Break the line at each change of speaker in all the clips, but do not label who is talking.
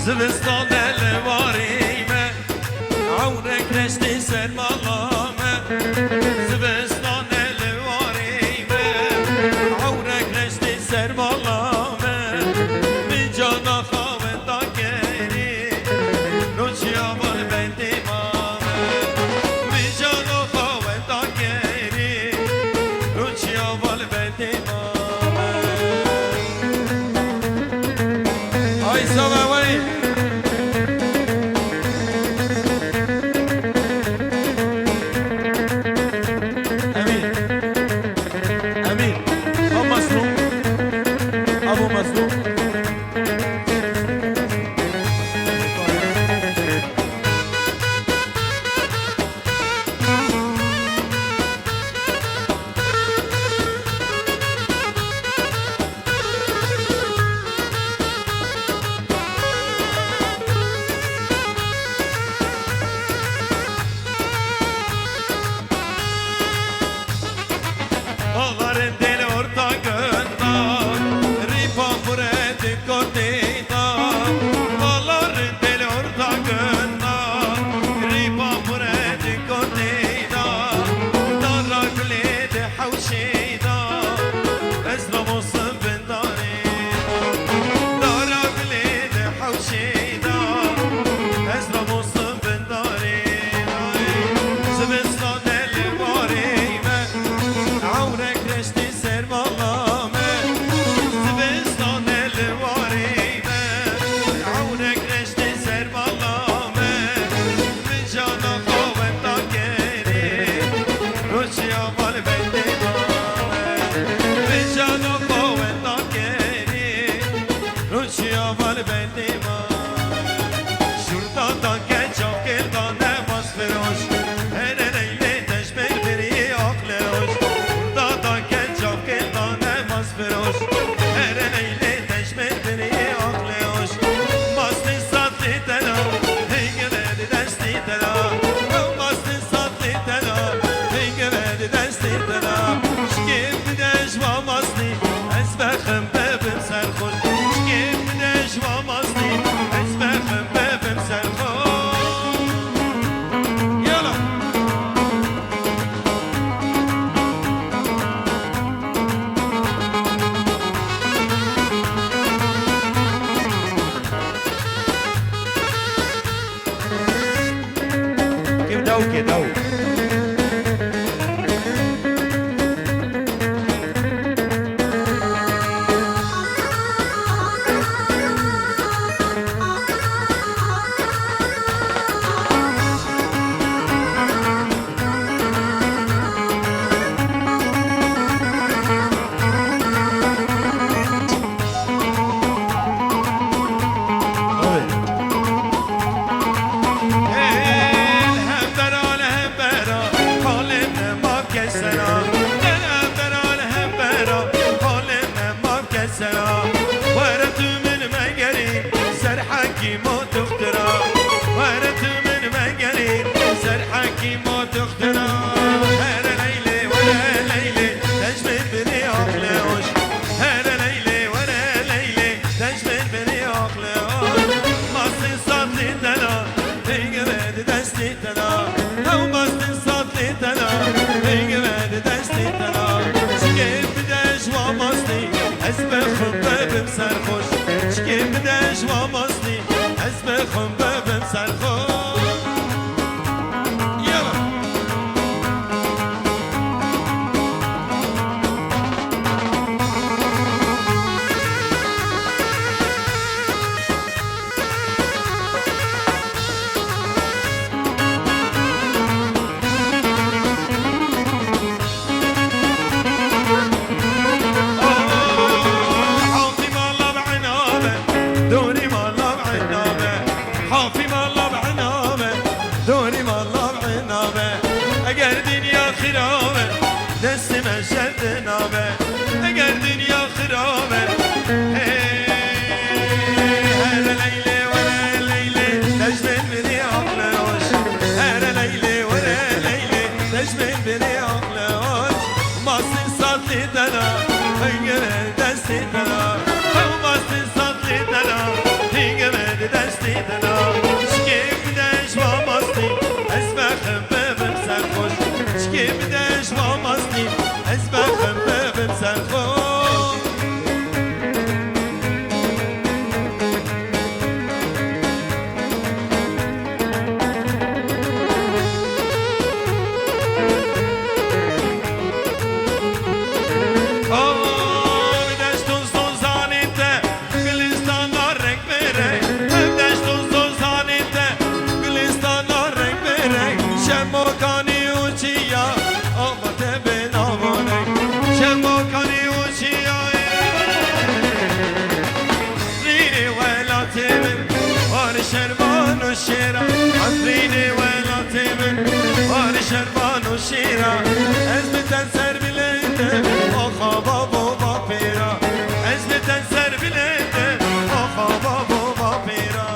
زمستان الواريمة عونك رشتي سر ملامة زمستان الواريمة عونك رشتي سر ملامة من جانا خاوة داكيري نوشي عمال بنتي مامة من جانا خاوة داكيري نوشي عمال بنتي مامة هاي سوا وين مستی دلا چکی بدش و مستی از بخم ببم سرخوش چکی بدش و مستی از بخم ببم سرخوش شیرا عفرینی ولاتی من واری شربان و شیرا از بتن سر بلنده آخا بابا با پیرا از بتن سر بلنده آخا بابا با پیرا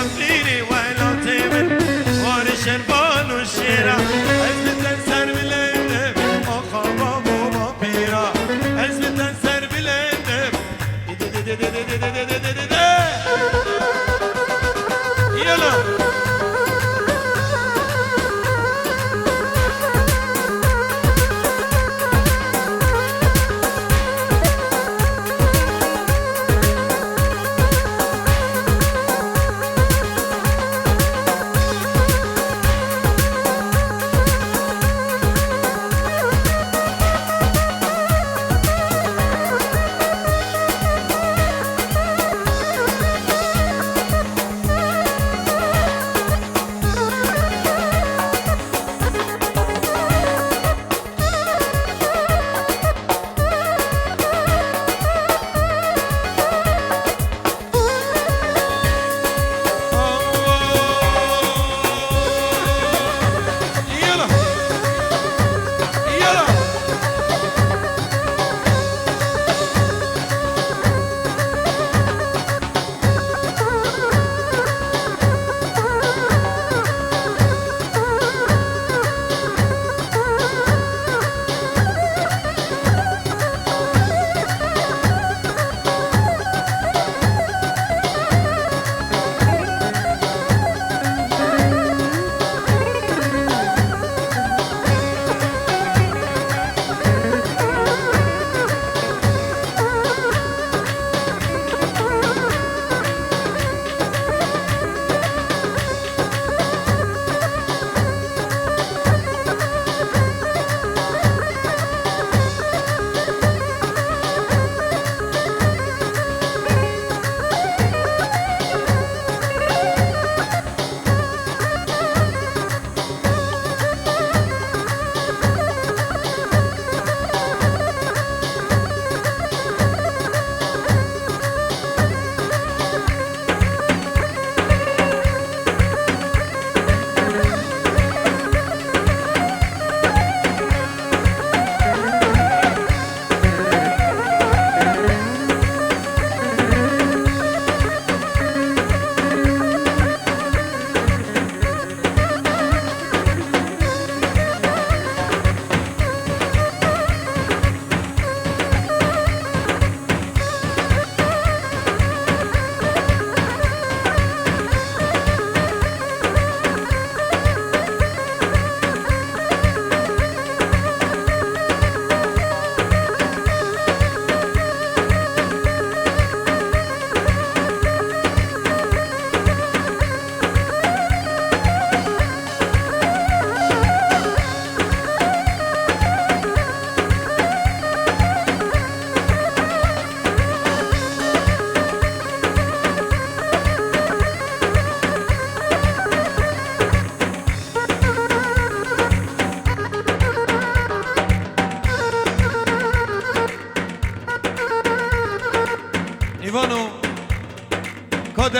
عفرینی ولاتی من واری شربان و شیرا از بتن سر بلنده آخا بابا با پیرا از بتن سر بلنده یلا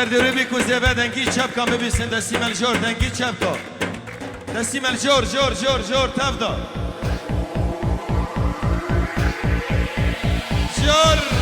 بردوری بی کوزه بدنگی چپ کام ببیسن دستی مل جور دنگی چپ کام دستی مل جور جور جور جور تف دا جور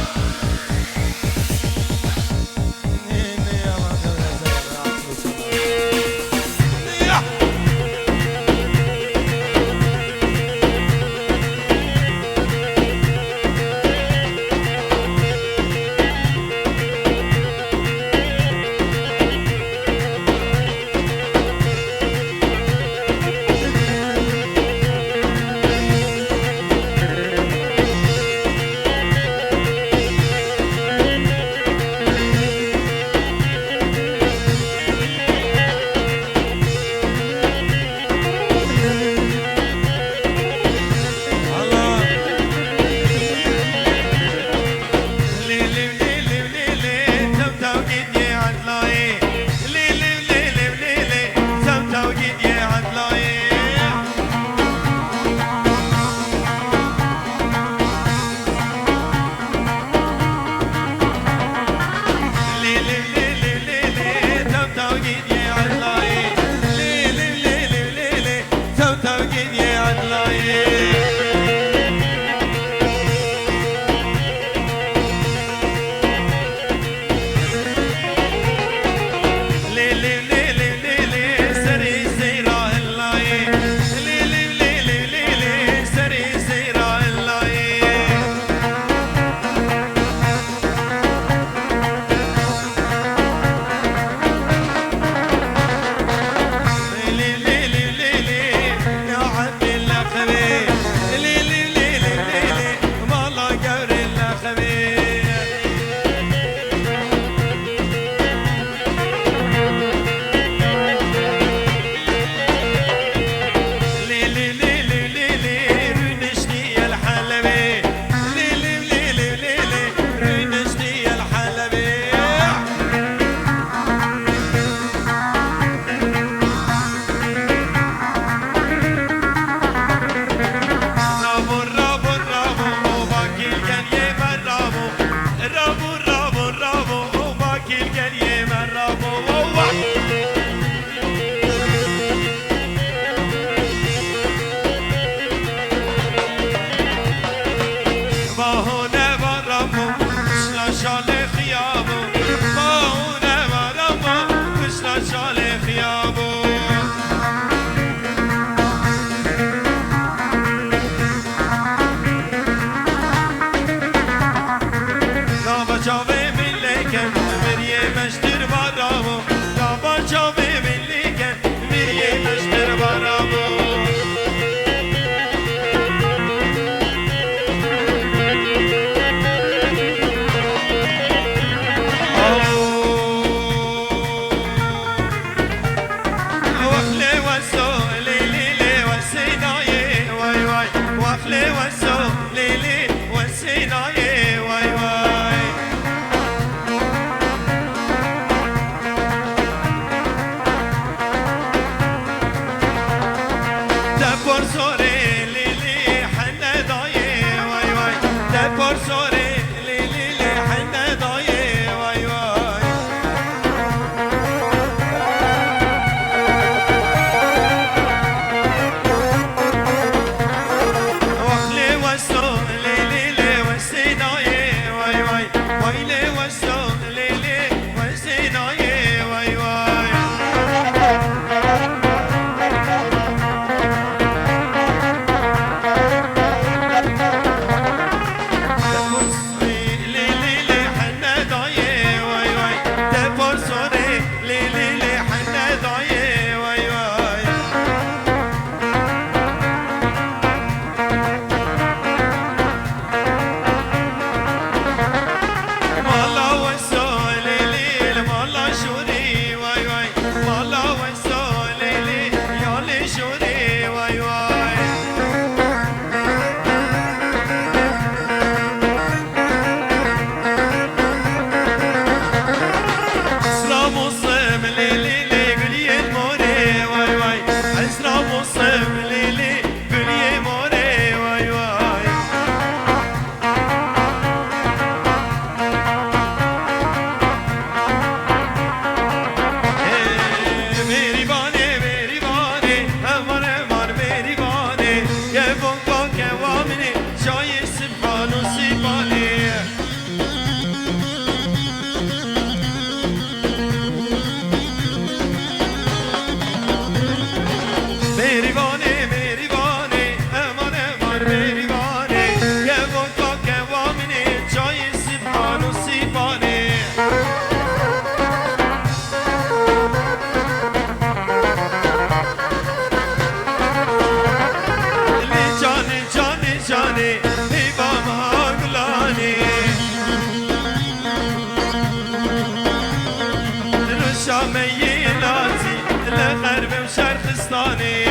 خستاني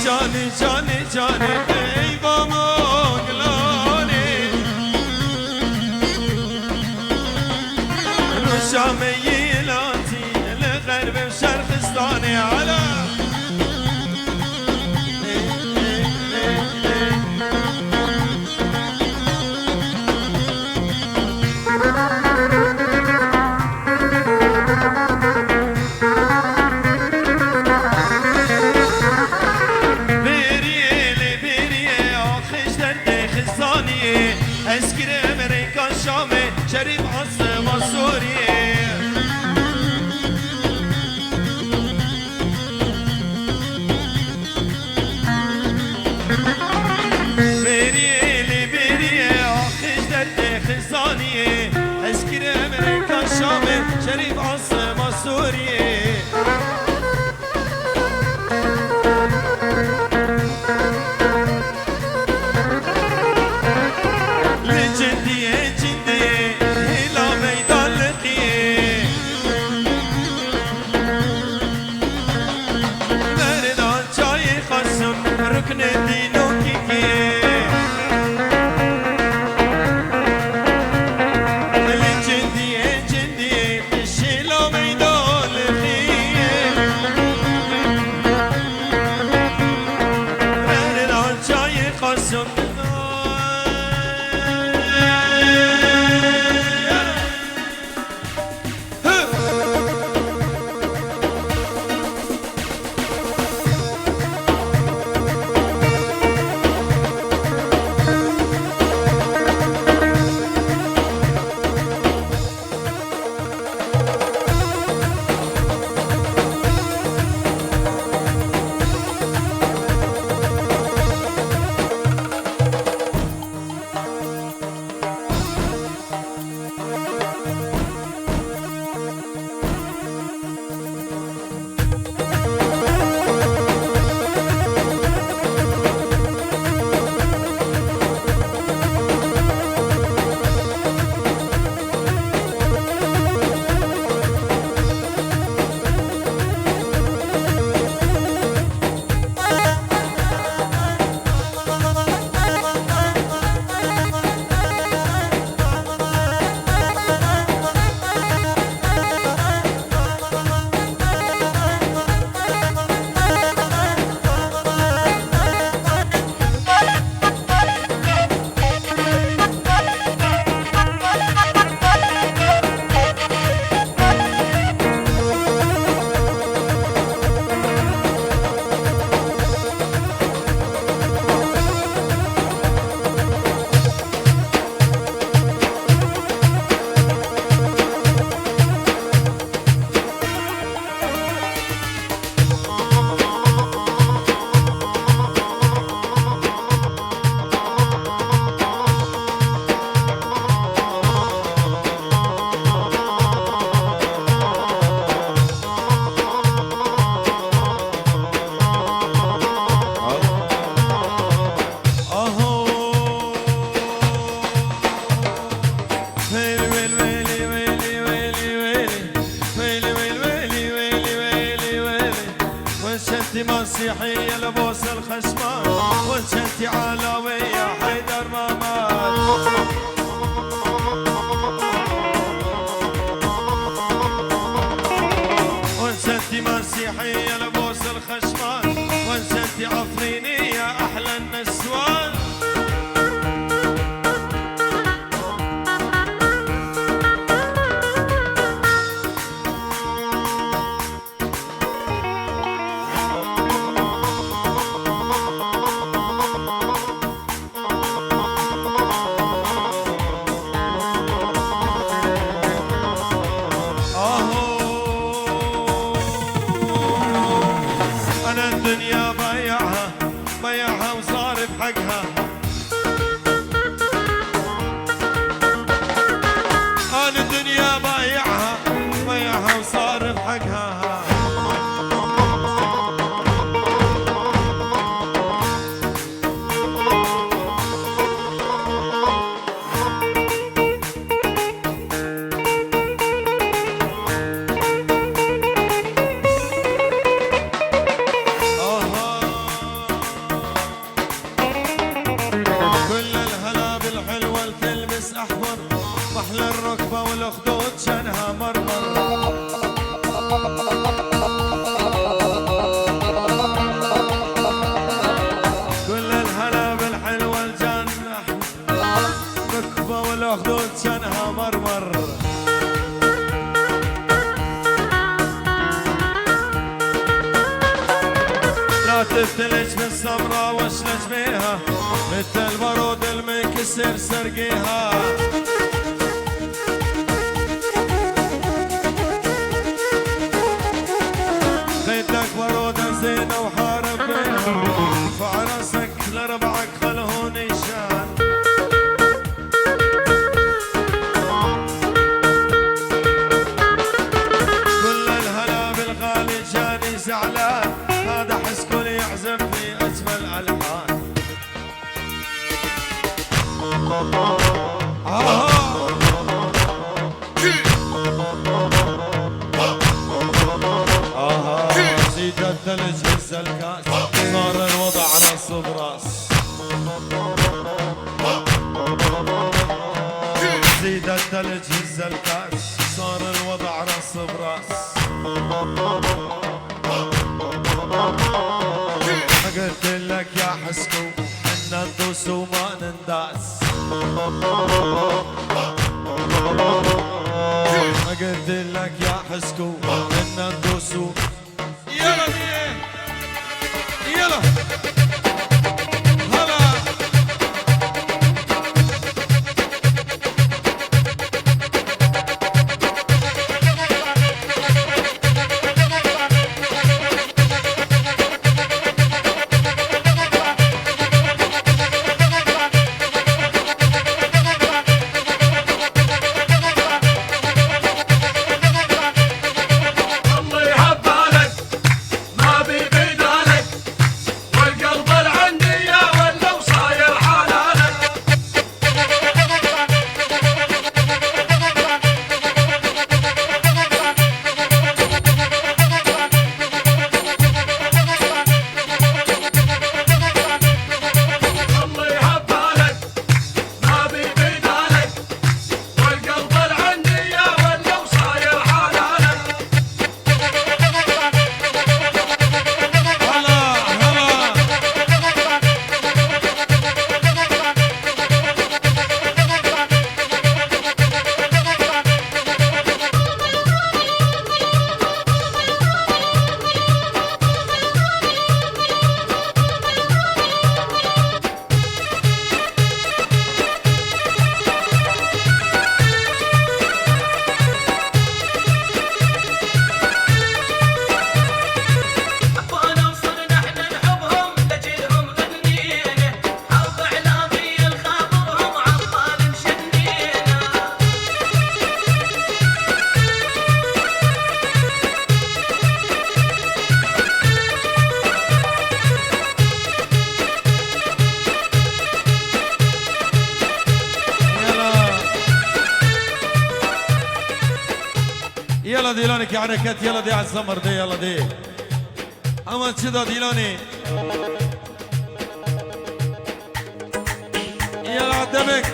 جاني جاني جاني ايوا مقلاني رشامي لاتي الغرب وشرخستاني على اسكري امريكا شامي شريف عاصمة سوريا بريلي بري اخش درد خزانية اسكري امريكا شامي شريف عاصمة سوريا ركن الدين وكيكي الجندي الجندي الشيلو ميدان الخيل رنان جاي قسم مسيحية لبوس الخشمان وانشنتي علاوية حيدر مامات وانشنتي مسيحية لبوس الخشمان وانشنتي عفرينية أحلى النسوان الدنيا بيعها التلج بالسمرة واشلج بيها مثل البارود المنكسر سرقيها خيتك بارودة زينة وحارب بيها فعرسك لربعك خلهون نشان كل الهلا بالغالي جاني زعلان هذا حس كل يعزف في أجمل ألحان زيد الثلج هز الكاس صار الوضع نصب راس زيد الثلج هز الكاس صار الوضع نصب راس ما قلت لك يا حسكو ان ندوس وما ننداس ما قلت لك يا حسكو ان ندوس يلا يلا يلا ديلانك يا حركات يلا دي على الزمر دي يلا دي اما كذا ديلاني يلا عدمك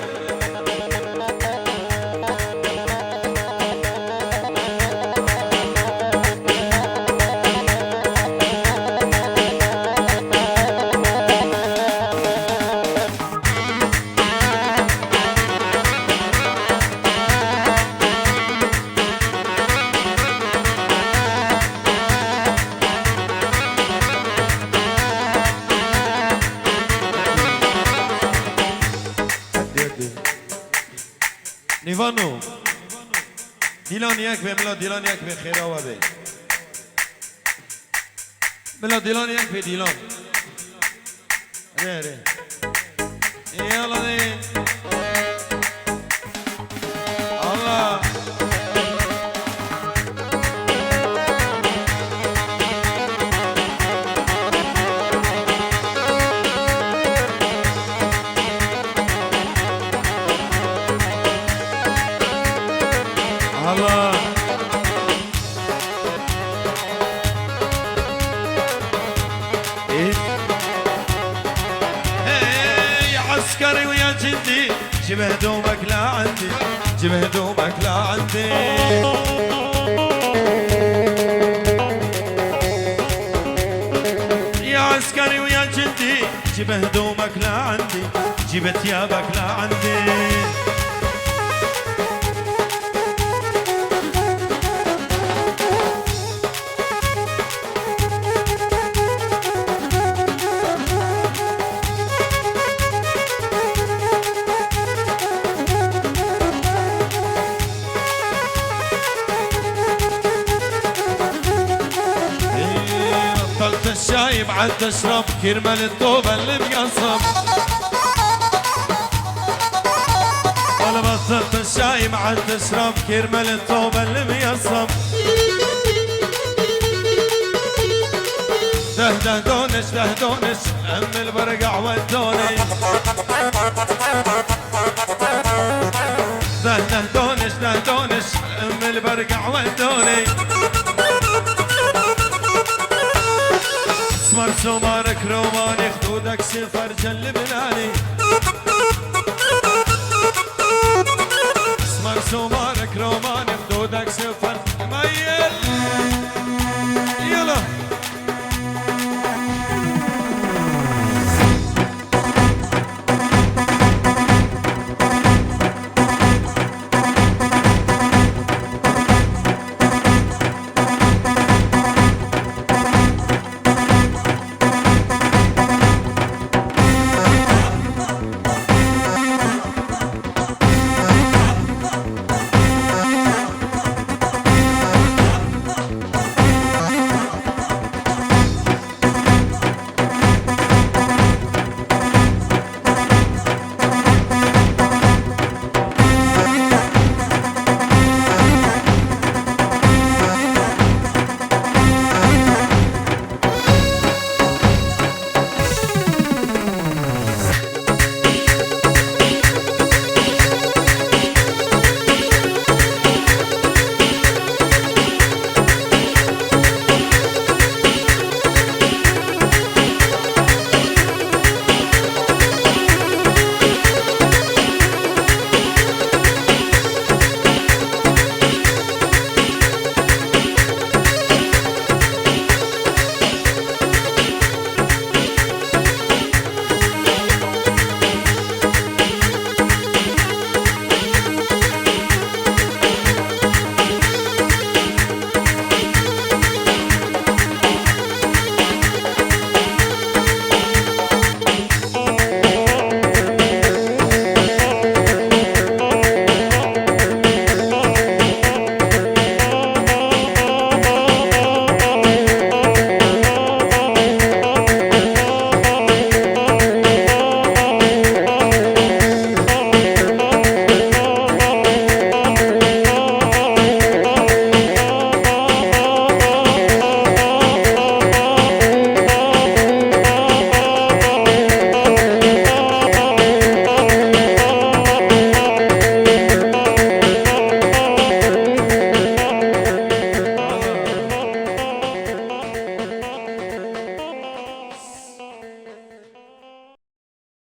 نيفانو ديلان ياك ملا ديلان ياك بخير وابي ملا ديلان ياك بديلان ري يلا دي الله الله يا عسكري ويا جندي جيب هدومك لا عندي جيب هدومك لا عندي يا عسكري ويا جندي جيب هدومك لا عندي جيب ثيابك لا عندي بعد تشرب كرمال الطوبة اللي مقصب ولا بطلت الشاي بعد تشرب كرمال الطوبة اللي مقصب ده دونش أم البرقع ودوني ده دونش أم البرقع ودوني اسمر سمارك روماني خدودك سفر جلبناني اسمر سمارك روماني